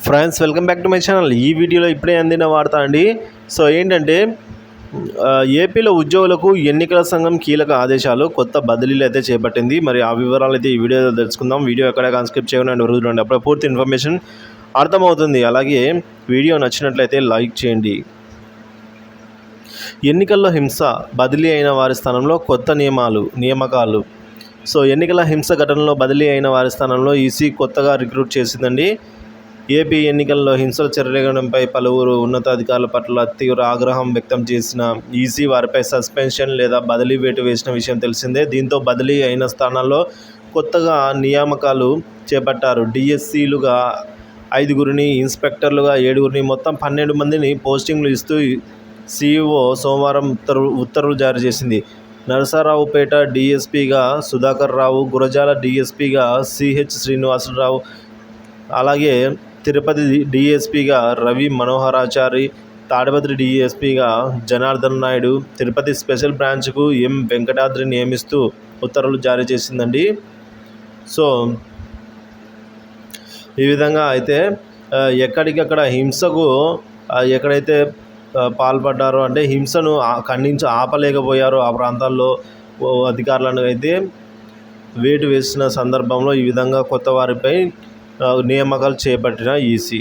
Friends, welcome back to my channel. ఈ వీడియోలో ఇప్పుడే అందిన వార్త అండి. సో ఏంటంటే ఏపీలో ఉద్యోగులకు ఎన్నికల సంఘం కీలక ఆదేశాలు, కొత్త బదిలీలు అయితే చేపట్టింది. మరి ఆ వివరాలు అయితే ఈ వీడియోలో తెలుసుకుందాం. వీడియో ఎక్కడ కాన్స్క్రిప్ట్ చేయకుండా రోజులండి, అప్పుడే పూర్తి ఇన్ఫర్మేషన్ అర్థమవుతుంది. అలాగే వీడియో నచ్చినట్లయితే లైక్ చేయండి. ఎన్నికల్లో హింస, బదిలీ అయిన వారి స్థానంలో కొత్త నియామకాలు. సో ఎన్నికల హింస ఘటనలో బదిలీ అయిన వారి స్థానంలో ఈసీ కొత్తగా రిక్రూట్ చేసిందండి. ఏపీ ఎన్నికల్లో హింసలు చెలరేగడంపై పలువురు ఉన్నతాధికారుల పట్ల తీవ్ర ఆగ్రహం వ్యక్తం చేసిన ఈసీ వారిపై సస్పెన్షన్ లేదా బదిలీ వేటు వేసిన విషయం తెలిసిందే. దీంతో బదిలీ అయిన స్థానాల్లో కొత్తగా నియామకాలు చేపట్టారు. డిఎస్సీలుగా 5గురిని, ఇన్స్పెక్టర్లుగా 7గురిని, మొత్తం 12 మందిని పోస్టింగ్లు ఇస్తూ సీఈఓ సోమవారం ఉత్తర్వులు జారీ చేసింది. నరసరావుపేట డీఎస్పీగా సుధాకర్ రావు, గురజాల డీఎస్పీగా సిహెచ్ శ్రీనివాసరావు, అలాగే తిరుపతి డీఎస్పీగా రవి మనోహరాచారి, తాడిపత్రి డీఎస్పీగా జనార్దన్ నాయుడు, తిరుపతి స్పెషల్ బ్రాంచ్కు ఎం వెంకటాద్రి నియమిస్తూ ఉత్తర్వులు జారీ చేసిందండి. సో ఈ విధంగా అయితే ఎక్కడికక్కడ హింసకు ఎక్కడైతే పాల్పడ్డారో, అంటే హింసను ఖండించి ఆపలేకపోయారో ఆ ప్రాంతాల్లో అధికారులను అయితే వేటు వేసిన సందర్భంలో ఈ విధంగా కొత్త వారిపై నియామకాలు చేపట్టిన ఈసీ.